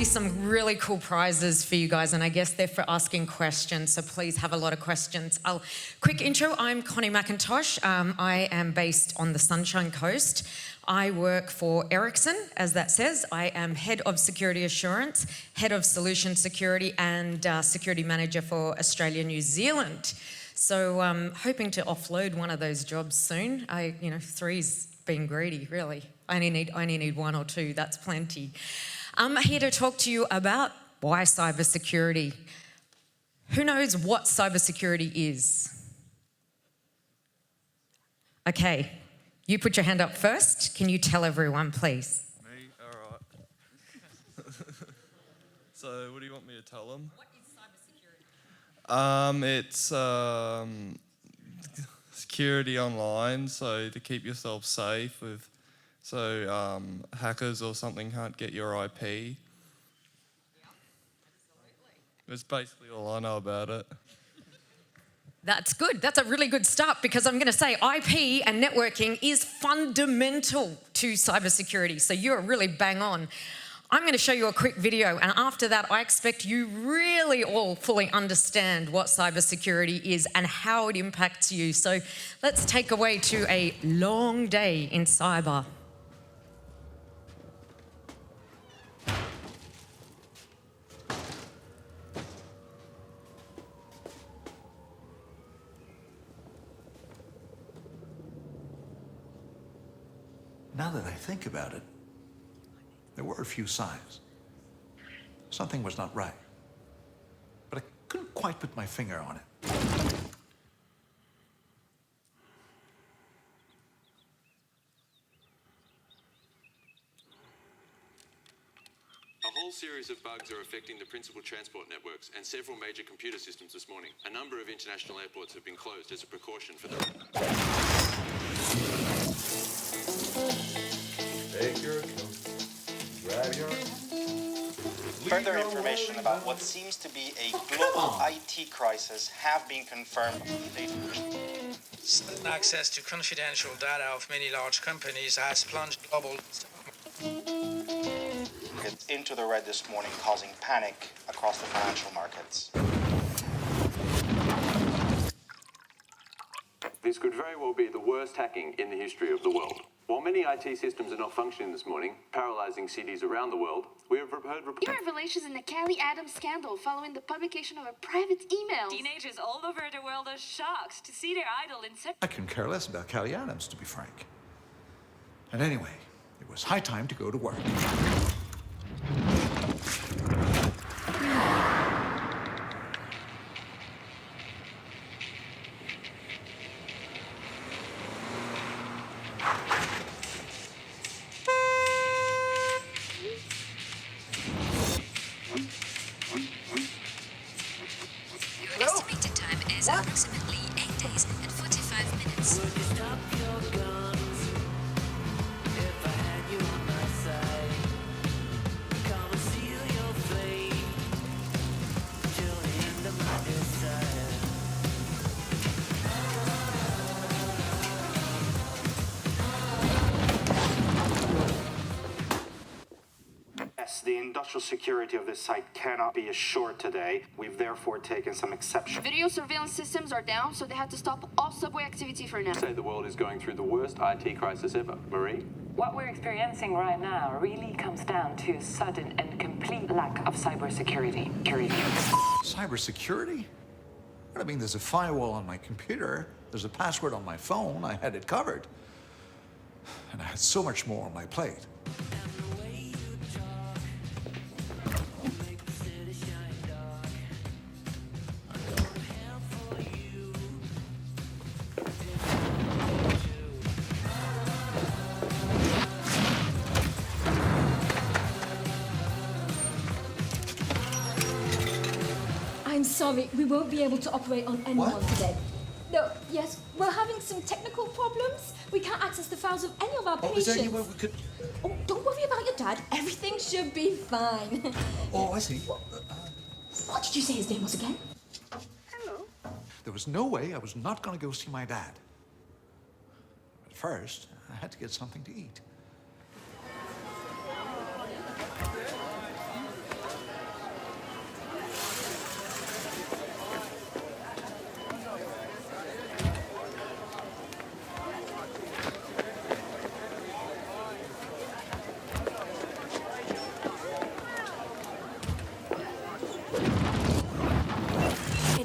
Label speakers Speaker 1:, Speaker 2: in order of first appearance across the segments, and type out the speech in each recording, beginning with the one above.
Speaker 1: some really cool prizes for you guys, and I guess they're for asking questions, so please have a lot of questions. Quick intro, I'm Connie McIntosh. I am based on the Sunshine Coast. I work for Ericsson, as that says. I am Head of Security Assurance, Head of Solution Security, and Security Manager for Australia, New Zealand. So I'm hoping to offload one of those jobs soon. Three's being greedy, really. I only need one or two, that's plenty. I'm here to talk to you about why cybersecurity. Who knows what cybersecurity is? Okay, you put your hand up first. Can you tell everyone, please?
Speaker 2: Me? All right. So what do you want me to tell them?
Speaker 1: What is cybersecurity?
Speaker 2: It's security online, so to keep yourself safe so hackers or something can't get your IP.
Speaker 1: Yeah, absolutely.
Speaker 2: That's basically all I know about it.
Speaker 1: That's good. That's a really good start, because I'm going to say IP and networking is fundamental to cybersecurity. So you're really bang on. I'm going to show you a quick video, and after that, I expect you really all fully understand what cybersecurity is and how it impacts you. So let's take away to a long day in cyber.
Speaker 3: Now that I think about it, there were a few signs. Something was not right. But I couldn't quite put my finger on it.
Speaker 4: A whole series of bugs are affecting the principal transport networks and several major computer systems this morning. A number of international airports have been closed as a precaution for the...
Speaker 5: Take your coat, grab your...
Speaker 6: Further information about what seems to be a global IT crisis have been confirmed.
Speaker 7: Sudden access to confidential data of many large companies has plunged global
Speaker 6: into the red this morning, causing panic across the financial markets.
Speaker 4: This could very well be the worst hacking in the history of the world. While many IT systems are not functioning this morning, paralyzing cities around the world, we have heard
Speaker 8: new revelations in the Kelly Adams scandal following the publication of a private email.
Speaker 9: Teenagers all over the world are shocked to see their idol in such...
Speaker 3: I can care less about Kelly Adams, to be frank. And anyway, it was high time to go to work.
Speaker 9: Estimated time is approximately 8 days and 45 minutes.
Speaker 6: The industrial security of this site cannot be assured today. We've therefore taken some exception.
Speaker 8: Video surveillance systems are down, so they had to stop all subway activity for now.
Speaker 4: Say the world is going through the worst IT crisis ever. Marie?
Speaker 9: What we're experiencing right now really comes down to a sudden and complete lack of cybersecurity.
Speaker 3: Cybersecurity? I mean, there's a firewall on my computer, there's a password on my phone, I had it covered. And I had so much more on my plate.
Speaker 10: I'm sorry, we won't be able to operate on N1 today. No, yes, we're having some technical problems. We can't access the files of any of our patients.
Speaker 3: Is there any way we could...
Speaker 10: Oh, don't worry about your dad. Everything should be fine.
Speaker 3: Oh, I see.
Speaker 10: What did you say his name was again?
Speaker 8: Hello.
Speaker 3: There was no way I was not going to go see my dad. But first, I had to get something to eat.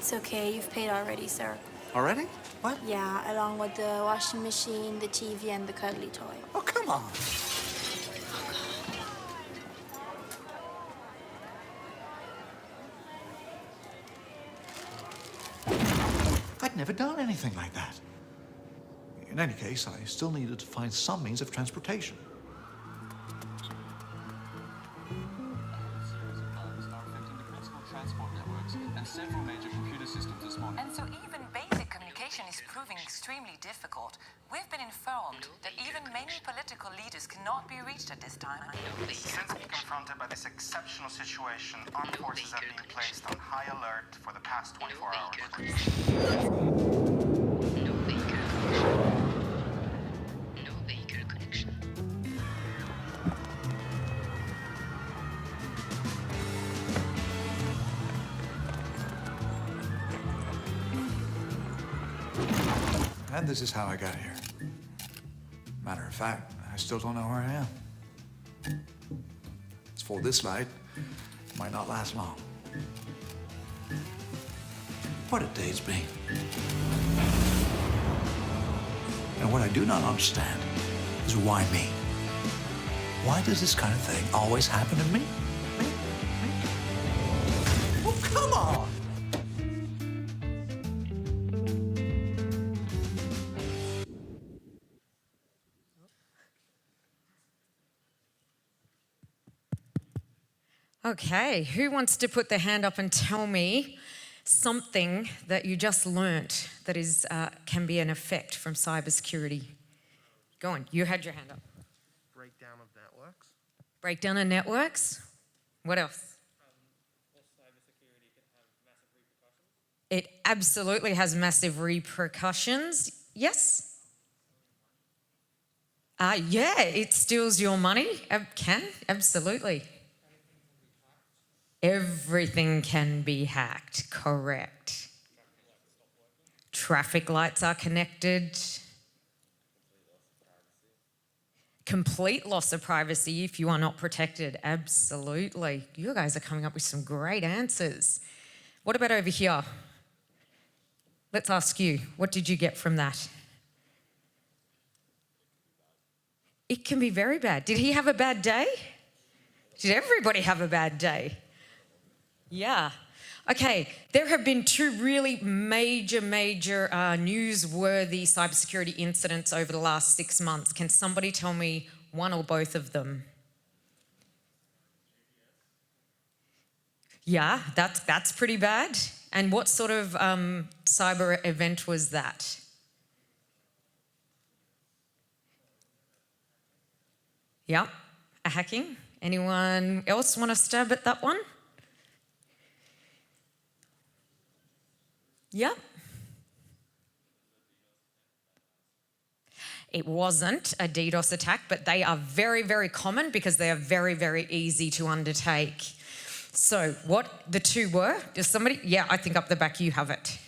Speaker 8: It's okay. You've paid already, sir.
Speaker 3: Already? What?
Speaker 8: Yeah, along with the washing machine, the TV, and the cuddly toy.
Speaker 3: Oh, come on. I'd never done anything like that. In any case, I still needed to find some means of transportation.
Speaker 11: And several major computer systems this morning.
Speaker 9: And so even basic communication is proving extremely difficult. We've been informed that even many political leaders cannot be reached at this time.
Speaker 6: Since being confronted by this exceptional situation, armed forces have been placed on high alert for the past 24 hours.
Speaker 3: And this is how I got here. Matter of fact, I still don't know where I am. As for this light, it might not last long. What a day it's been. And what I do not understand is why me? Why does this kind of thing always happen to me? Me? Oh, come on!
Speaker 1: Okay, who wants to put their hand up and tell me something that you just learnt that is can be an effect from cybersecurity? Go on, you had your hand up.
Speaker 2: Breakdown of networks.
Speaker 1: Breakdown of networks. What else?
Speaker 2: Cybersecurity can have massive repercussions.
Speaker 1: It absolutely has massive repercussions. Yes? Yeah, it steals your money. Can, absolutely. Everything can be hacked, correct. Traffic lights are connected. Complete loss of privacy if you are not protected, absolutely. You guys are coming up with some great answers. What about over here? Let's ask you, what did you get from that? It can be very bad. Did he have a bad day? Did everybody have a bad day? Yeah. Okay, there have been two really major newsworthy cybersecurity incidents over the last 6 months. Can somebody tell me one or both of them? Yeah, that's pretty bad. And what sort of cyber event was that? Yeah, a hacking. Anyone else want to stab at that one? Yeah. It wasn't a DDoS attack, but they are very, very common because they are very, very easy to undertake. So what the two were, does somebody, yeah, I think up the back you have it.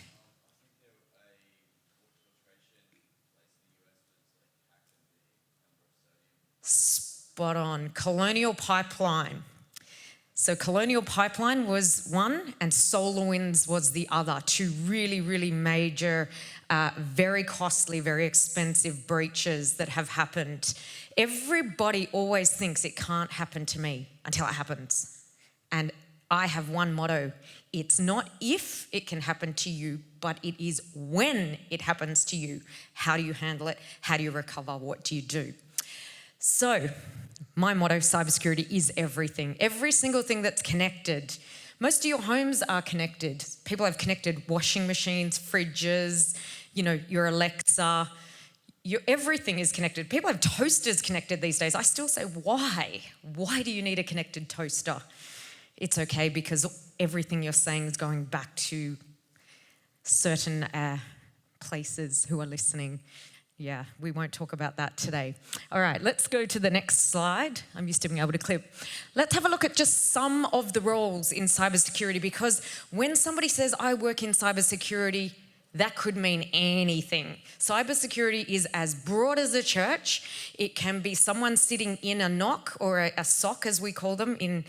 Speaker 1: Spot on. Colonial Pipeline. So Colonial Pipeline was one and SolarWinds was the other. Two really, really major, very costly, very expensive breaches that have happened. Everybody always thinks it can't happen to me until it happens. And I have one motto. It's not if it can happen to you, but it is when it happens to you. How do you handle it? How do you recover? What do you do? So, my motto, cybersecurity is everything. Every single thing that's connected. Most of your homes are connected. People have connected washing machines, fridges, your Alexa. Everything is connected. People have toasters connected these days. I still say, why? Why do you need a connected toaster? It's okay because everything you're saying is going back to certain places who are listening. Yeah, we won't talk about that today. All right, let's go to the next slide. I'm used to being able to clip. Let's have a look at just some of the roles in cybersecurity, because when somebody says, I work in cybersecurity, that could mean anything. Cybersecurity is as broad as a church. It can be someone sitting in a NOC or a SOC, as we call them, in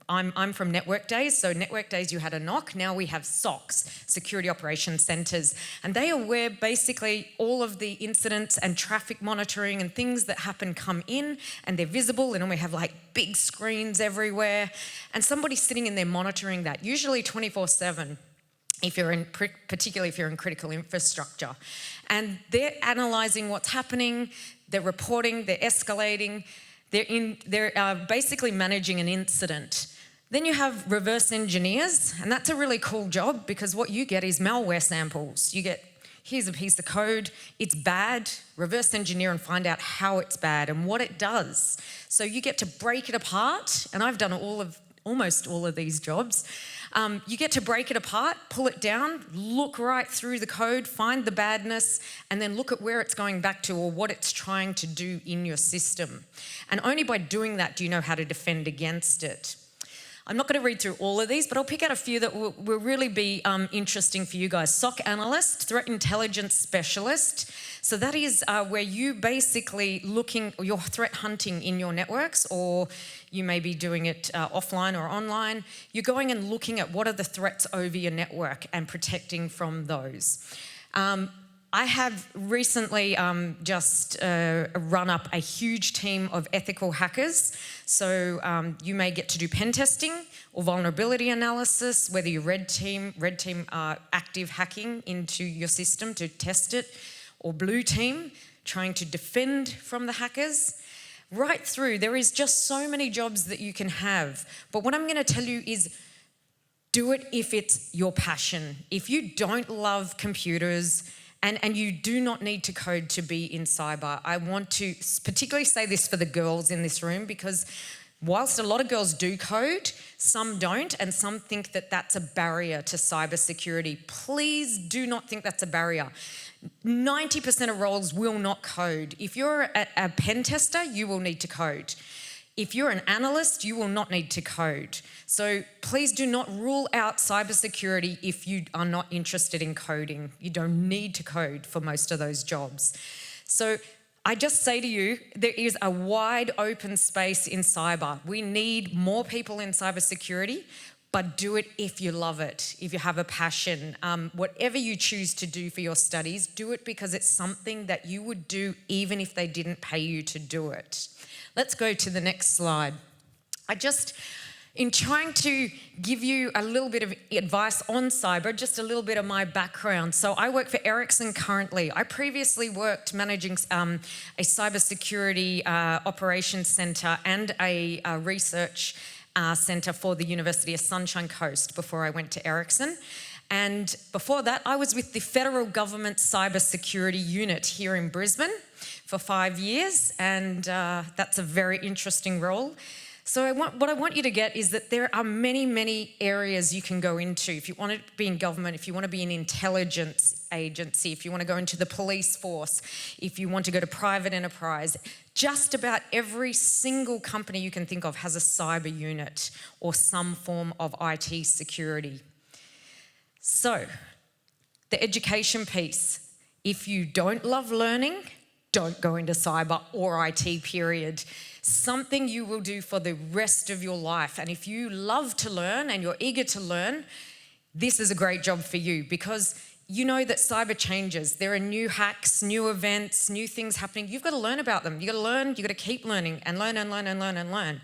Speaker 1: I'm from network days, so network days you had a NOC, now we have SOCs, Security Operations Centres, and they are where basically all of the incidents and traffic monitoring and things that happen come in and they're visible, and then we have like big screens everywhere, and somebody's sitting in there monitoring that, usually 24/7. Particularly if you're in critical infrastructure. And they're analysing what's happening, they're reporting, they're escalating, they're basically managing an incident. Then you have reverse engineers, and that's a really cool job because what you get is malware samples. You get, here's a piece of code, it's bad, reverse engineer and find out how it's bad and what it does. So you get to break it apart, and I've done almost all of these jobs. You get to break it apart, pull it down, look right through the code, find the badness, and then look at where it's going back to or what it's trying to do in your system. And only by doing that do you know how to defend against it. I'm not going to read through all of these, but I'll pick out a few that will really be interesting for you guys. SOC analyst, threat intelligence specialist. So that is where you basically you're threat hunting in your networks, or you may be doing it offline or online. You're going and looking at what are the threats over your network and protecting from those. I have recently just run up a huge team of ethical hackers. So you may get to do pen testing or vulnerability analysis, whether you red team active hacking into your system to test it, or blue team trying to defend from the hackers. Right through, there is just so many jobs that you can have. But what I'm going to tell you is do it if it's your passion. If you don't love computers, and you do not need to code to be in cyber. I want to particularly say this for the girls in this room, because whilst a lot of girls do code, some don't, and some think that that's a barrier to cybersecurity. Please do not think that's a barrier. 90% of roles will not code. If you're a pen tester, you will need to code. If you're an analyst, you will not need to code. So please do not rule out cybersecurity if you are not interested in coding. You don't need to code for most of those jobs. So I just say to you, there is a wide open space in cyber. We need more people in cybersecurity, but do it if you love it, if you have a passion. Whatever you choose to do for your studies, do it because it's something that you would do even if they didn't pay you to do it. Let's go to the next slide. In trying to give you a little bit of advice on cyber, just a little bit of my background. So I work for Ericsson currently. I previously worked managing a cybersecurity operations centre and a research centre for the University of Sunshine Coast before I went to Ericsson. And before that, I was with the federal government cybersecurity unit here in Brisbane for 5 years, and that's a very interesting role. So what I want you to get is that there are many, many areas you can go into. If you want to be in government, if you want to be an intelligence agency, if you want to go into the police force, if you want to go to private enterprise, just about every single company you can think of has a cyber unit or some form of IT security. So, the education piece. If you don't love learning, don't go into cyber or IT, period. Something you will do for the rest of your life. And if you love to learn and you're eager to learn, this is a great job for you, because you know that cyber changes. There are new hacks, new events, new things happening. You've got to learn about them. You've got to learn, you've got to keep learning and learn and learn and learn and learn.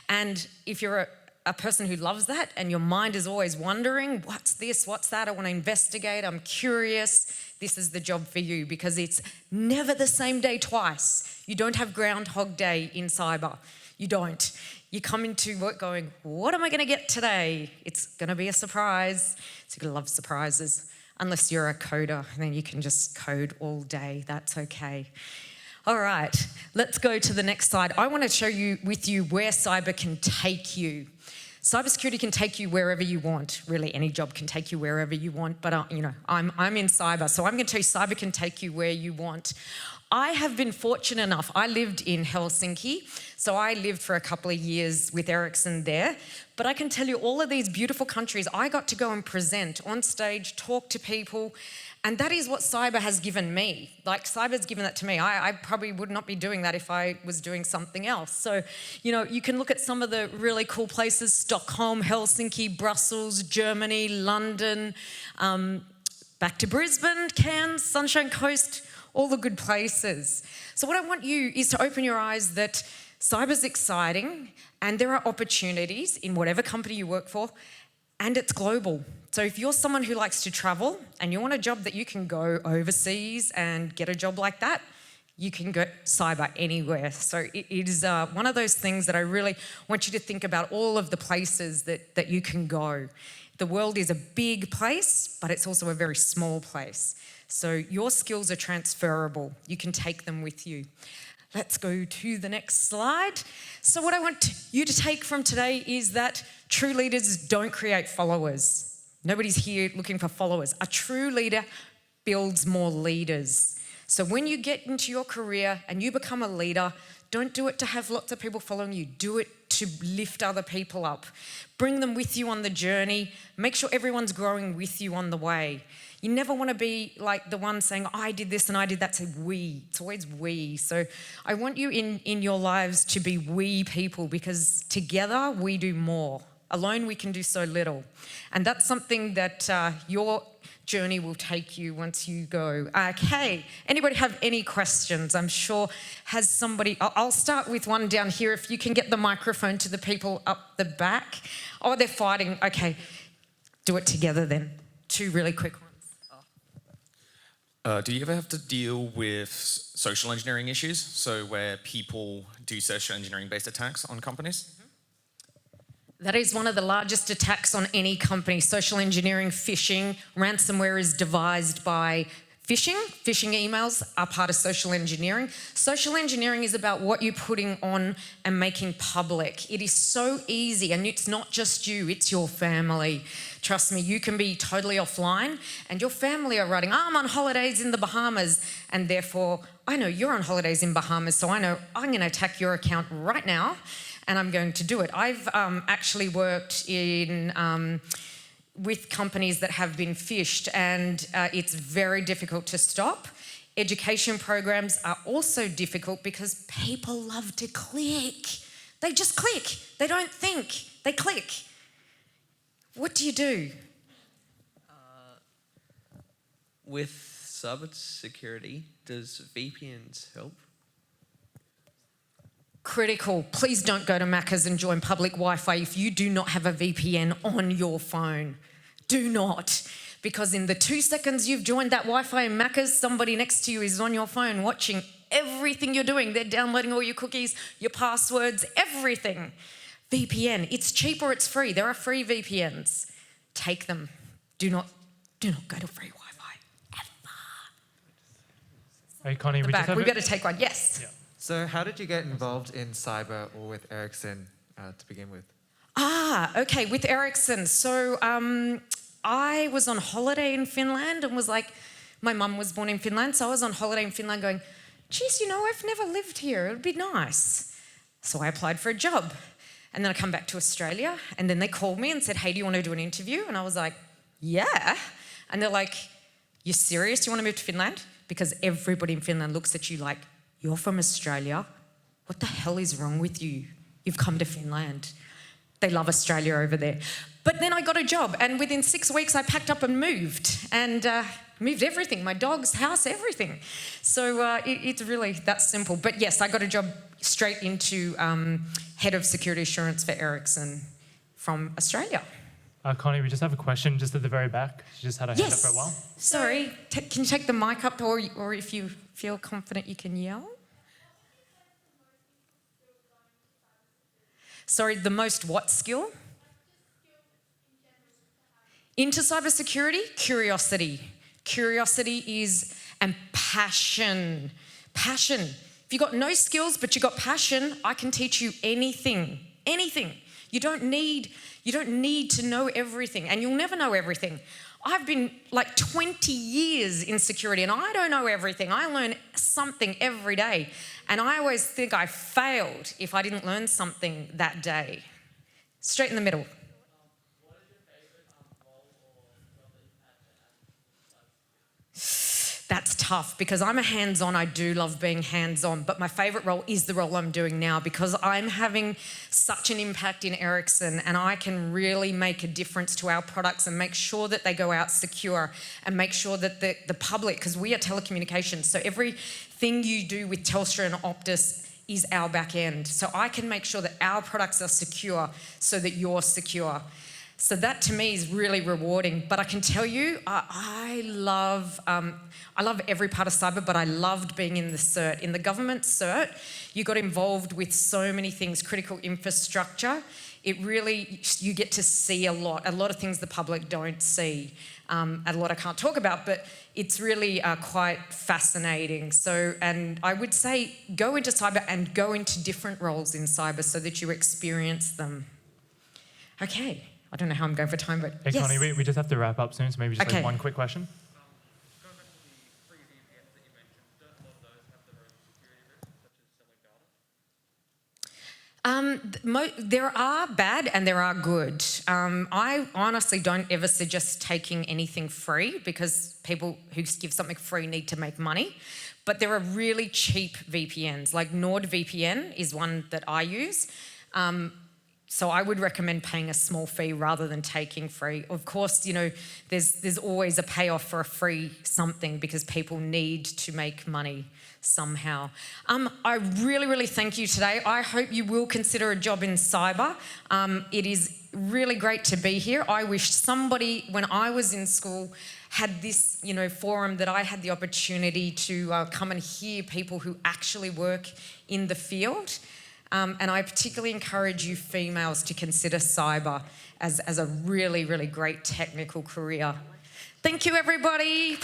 Speaker 1: And if you're a person who loves that and your mind is always wondering, what's this, what's that, I want to investigate, I'm curious, this is the job for you, because it's never the same day twice. You don't have Groundhog Day in cyber. You don't. You come into work going, what am I going to get today? It's going to be a surprise. So you're going to love surprises. Unless you're a coder, then you can just code all day. That's okay. All right, let's go to the next slide. I want to show you where cyber can take you. Cybersecurity can take you wherever you want. Really, any job can take you wherever you want. But I'm in cyber, so I'm going to tell you cyber can take you where you want. I have been fortunate enough, I lived in Helsinki, so I lived for a couple of years with Ericsson there, but I can tell you all of these beautiful countries, I got to go and present on stage, talk to people, and that is what cyber has given me. Like, cyber's given that to me. I probably would not be doing that if I was doing something else. So, you know, you can look at some of the really cool places, Stockholm, Helsinki, Brussels, Germany, London, back to Brisbane, Cairns, Sunshine Coast, all the good places. So what I want you is to open your eyes that cyber's exciting and there are opportunities in whatever company you work for, and it's global. So if you're someone who likes to travel and you want a job that you can go overseas and get a job like that, you can go cyber anywhere. So it is one of those things that I really want you to think about, all of the places that you can go. The world is a big place, but it's also a very small place. So your skills are transferable. You can take them with you. Let's go to the next slide. So what I want you to take from today is that true leaders don't create followers. Nobody's here looking for followers. A true leader builds more leaders. So when you get into your career and you become a leader, don't do it to have lots of people following you. Do it to lift other people up. Bring them with you on the journey. Make sure everyone's growing with you on the way. You never want to be like the one saying, I did this and I did that. Say we. It's always we. So I want you in your lives to be we people, because together we do more. Alone we can do so little. And that's something that your journey will take you once you go. Okay, anybody have any questions? I'm sure has somebody, I'll start with one down here. If you can get the microphone to the people up the back. Oh, they're fighting. Okay, do it together then. Two really quick ones.
Speaker 12: Do you ever have to deal with social engineering issues? So where people do social engineering-based attacks on companies?
Speaker 1: That is one of the largest attacks on any company. Social engineering, phishing, ransomware is devised by phishing. Phishing emails are part of social engineering. Social engineering is about what you're putting on and making public. It is so easy, and it's not just you, it's your family. Trust me, you can be totally offline and your family are writing, I'm on holidays in the Bahamas, and therefore I know you're on holidays in Bahamas, so I know I'm going to attack your account right now. And I'm going to do it. I've actually worked with companies that have been phished, and it's very difficult to stop. Education programs are also difficult because people love to click. They just click. They don't think. They click. What do you do?
Speaker 13: With cybersecurity, does VPNs help?
Speaker 1: Critical. Please don't go to Macca's and join public Wi-Fi if you do not have a VPN on your phone. Do not. Because in the 2 seconds you've joined that Wi-Fi in Macca's, somebody next to you is on your phone watching everything you're doing. They're downloading all your cookies, your passwords, everything. VPN. It's cheap or it's free. There are free VPNs. Take them. Do not go to free Wi-Fi ever.
Speaker 14: Hey, Connie,
Speaker 1: we better take one. Yes.
Speaker 14: Yeah.
Speaker 15: So how did you get involved in cyber or with Ericsson to begin with?
Speaker 1: Okay, with Ericsson. So I was on holiday in Finland and was like, my mum was born in Finland, so I was on holiday in Finland going, geez, I've never lived here. It would be nice. So I applied for a job. And then I come back to Australia, and then they called me and said, hey, do you want to do an interview? And I was like, yeah. And they're like, you're serious? You want to move to Finland? Because everybody in Finland looks at you like, you're from Australia. What the hell is wrong with you? You've come to Finland. They love Australia over there. But then I got a job, and within 6 weeks I packed up and moved, and moved everything, my dog's house, everything. So it's really that simple. But yes, I got a job straight into head of security assurance for Ericsson from Australia.
Speaker 14: Connie, we just have a question just at the very back. She just had her hand up for a while.
Speaker 1: Sorry, can you take the mic up, or if you feel confident you can yell? Sorry, the most what skill? Into cybersecurity? Curiosity. Curiosity and passion. Passion. If you've got no skills but you've got passion, I can teach you anything. Anything. You don't need to know everything, and you'll never know everything. I've been like 20 years in security and I don't know everything. I learn something every day. And I always think I failed if I didn't learn something that day. Straight in the middle. That's tough because I'm a hands-on. I do love being hands-on, but my favourite role is the role I'm doing now because I'm having such an impact in Ericsson and I can really make a difference to our products and make sure that they go out secure and make sure that the public, because we are telecommunications, so everything you do with Telstra and Optus is our back end. So I can make sure that our products are secure so that you're secure. So that to me is really rewarding. But I can tell you, I love every part of cyber, but I loved being in the CERT. In the government CERT, you got involved with so many things, critical infrastructure. It really, you get to see a lot of things the public don't see, and a lot I can't talk about, but it's really quite fascinating. So, and I would say go into cyber and go into different roles in cyber so that you experience them. Okay. I don't know how I'm going for time, but
Speaker 14: hey,
Speaker 1: yes.
Speaker 14: Connie, we just have to wrap up soon, so maybe just like one quick question.
Speaker 1: There are bad and there are good. I honestly don't ever suggest taking anything free because people who give something free need to make money. But there are really cheap VPNs, like NordVPN is one that I use. So I would recommend paying a small fee rather than taking free. Of course, you know, there's always a payoff for a free something because people need to make money somehow. I really, really thank you today. I hope you will consider a job in cyber. It is really great to be here. I wish somebody, when I was in school, had this, you know, forum that I had the opportunity to come and hear people who actually work in the field. And I particularly encourage you females to consider cyber as a really, really great technical career. Thank you, everybody.